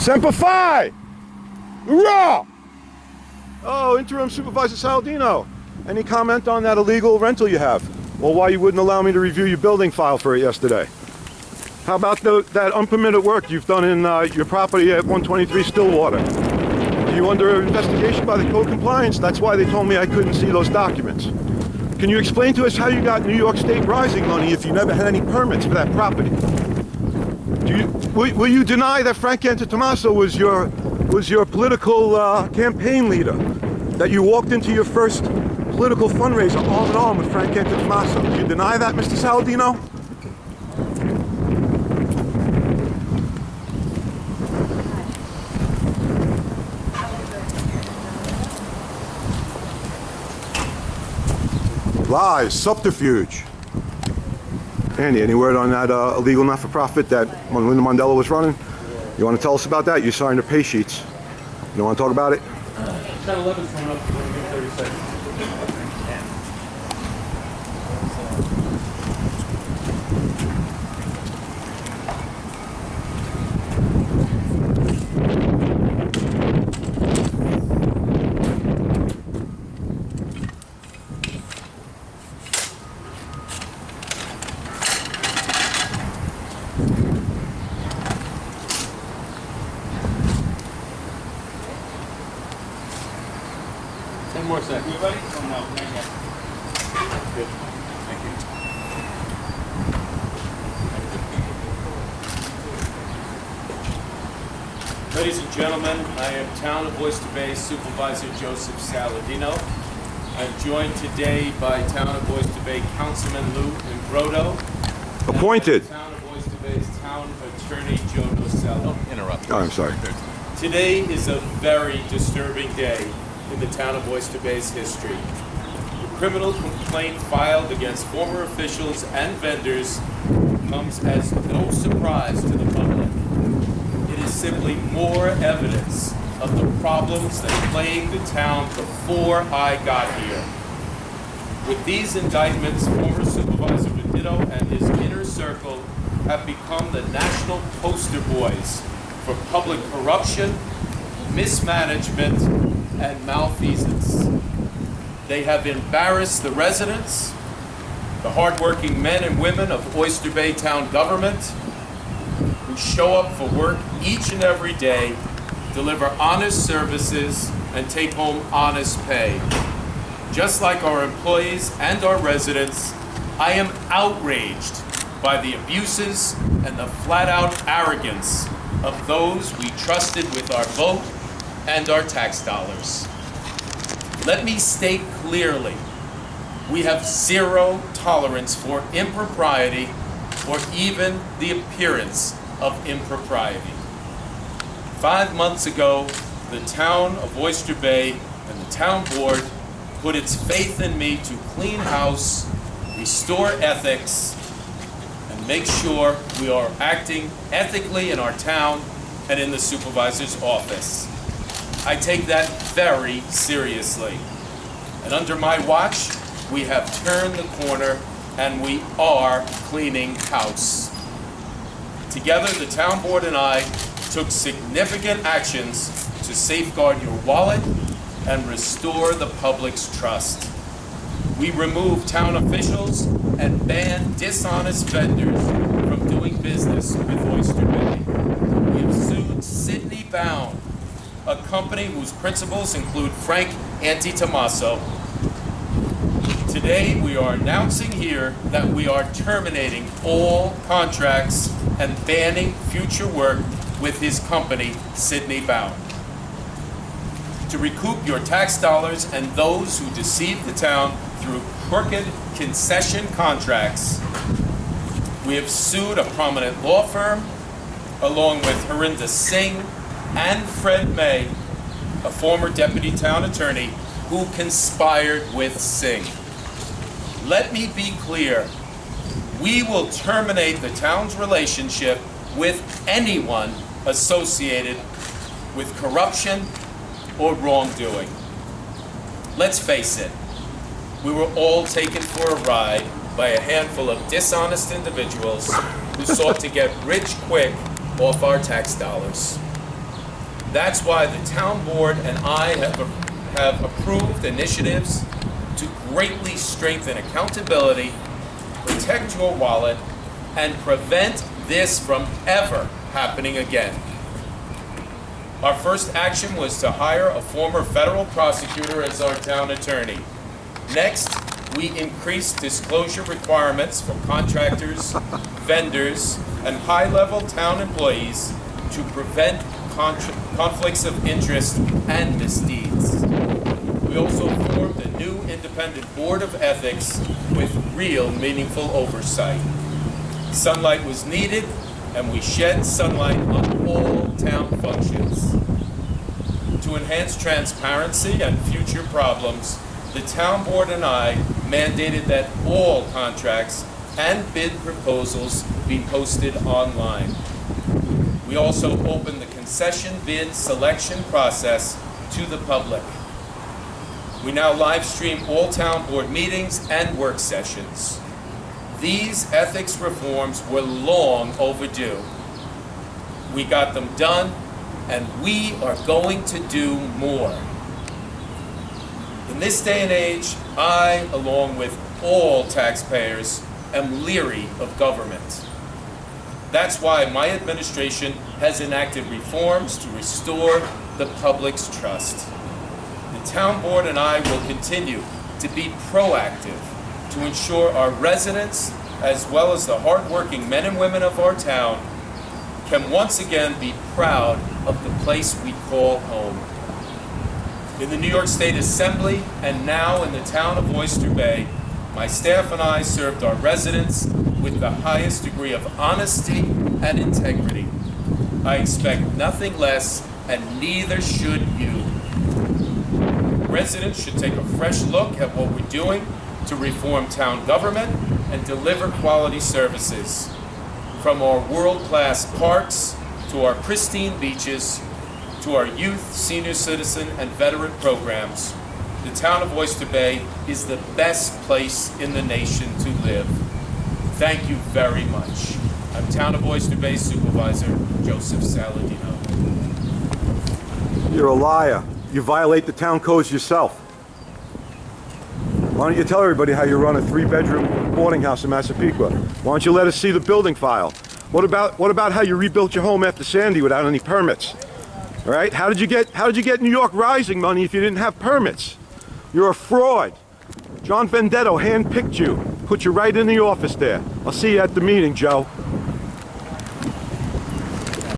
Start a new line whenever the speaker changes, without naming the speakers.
Semper Fi! Hurrah! Oh, Interim Supervisor Saladino. Any comment on that illegal rental you have? Or why you wouldn't allow me to review your building file for it yesterday? How about that unpermitted work you've done in your property at 123 Stillwater? Are you under investigation by the code compliance? That's why they told me I couldn't see those documents. Can you explain to us how you got New York State Rising money if you never had any permits for that property? Will you deny that Frank Antitomaso was your political campaign leader? That you walked into your first political fundraiser arm in arm with Frank Antitomaso? Do you deny that, Mr. Saladino? Lies, subterfuge. Andy, any word on that illegal not-for-profit that Linda Mondella was running? You want to tell us about that? You signed her pay sheets. You don't want to talk about it?
10-11's coming up. 30 seconds. More seconds. You ready? Oh, no, not yet. Good. Thank you. Ladies and gentlemen, I am Town of Oyster Bay Supervisor Joseph Saladino. I'm joined today by Town of Oyster Bay Councilman Lou Imbrodo.
Appointed.
Town of Oyster Bay's Town Attorney Joe Nocello.
Interrupt.
Oh, I'm sorry.
Today is a very disturbing day in the Town of Oyster Bay's history. The criminal complaint filed against former officials and vendors comes as no surprise to the public. It is simply more evidence of the problems that plagued the town before I got here. With these indictments, former Supervisor Benito and his inner circle have become the national poster boys for public corruption, mismanagement, and malfeasance. They have embarrassed the residents, the hardworking men and women of Oyster Bay Town government, who show up for work each and every day, deliver honest services, and take home honest pay. Just like our employees and our residents, I am outraged by the abuses and the flat-out arrogance of those we trusted with our vote and our tax dollars. Let me state clearly, we have zero tolerance for impropriety or even the appearance of impropriety. 5 months ago, the Town of Oyster Bay and the Town Board put its faith in me to clean house, restore ethics, and make sure we are acting ethically in our town and in the supervisor's office. I take that very seriously. And under my watch, we have turned the corner and we are cleaning house. Together, the town board and I took significant actions to safeguard your wallet and restore the public's trust. We removed town officials and banned dishonest vendors from doing business with Oyster Bay. We have sued Sydney Bound, a company whose principals include Frank Antitomaso. Today, we are announcing here that we are terminating all contracts and banning future work with his company, Sydney Bound. To recoup your tax dollars and those who deceive the town through crooked concession contracts, we have sued a prominent law firm, along with Harinder Singh and Fred May, a former deputy town attorney who conspired with Singh. Let me be clear, we will terminate the town's relationship with anyone associated with corruption or wrongdoing. Let's face it, we were all taken for a ride by a handful of dishonest individuals who sought to get rich quick off our tax dollars. That's why the town board and I have approved initiatives to greatly strengthen accountability, protect your wallet, and prevent this from ever happening again. Our first action was to hire a former federal prosecutor as our town attorney. Next, we increased disclosure requirements for contractors, vendors, and high-level town employees to prevent conflicts of interest and misdeeds. We also formed a new independent board of ethics with real meaningful oversight. Sunlight was needed, and we shed sunlight on all town functions. To enhance transparency and future problems, the town board and I mandated that all contracts and bid proposals be posted online. We also opened the concession bid selection process to the public. We now live stream all town board meetings and work sessions. These ethics reforms were long overdue. We got them done, and we are going to do more. In this day and age, I, along with all taxpayers, am leery of government. That's why my administration has enacted reforms to restore the public's trust. The town board and I will continue to be proactive to ensure our residents, as well as the hardworking men and women of our town, can once again be proud of the place we call home. In the New York State Assembly and now in the town of Oyster Bay, my staff and I served our residents with the highest degree of honesty and integrity. I expect nothing less, and neither should you. Residents should take a fresh look at what we're doing to reform town government and deliver quality services. From our world-class parks, to our pristine beaches, to our youth, senior citizen, and veteran programs, the town of Oyster Bay is the best place in the nation to live. Thank you very much. I'm Town of Oyster Bay Supervisor Joseph Saladino.
You're a liar. You violate the town codes yourself. Why don't you tell everybody how you run a 3-bedroom boarding house in Massapequa? Why don't you let us see the building file? What about how you rebuilt your home after Sandy without any permits? All right? How did you get New York Rising money if you didn't have permits? You're a fraud. John Vendetto handpicked you, put you right in the office there. I'll see you at the meeting, Joe.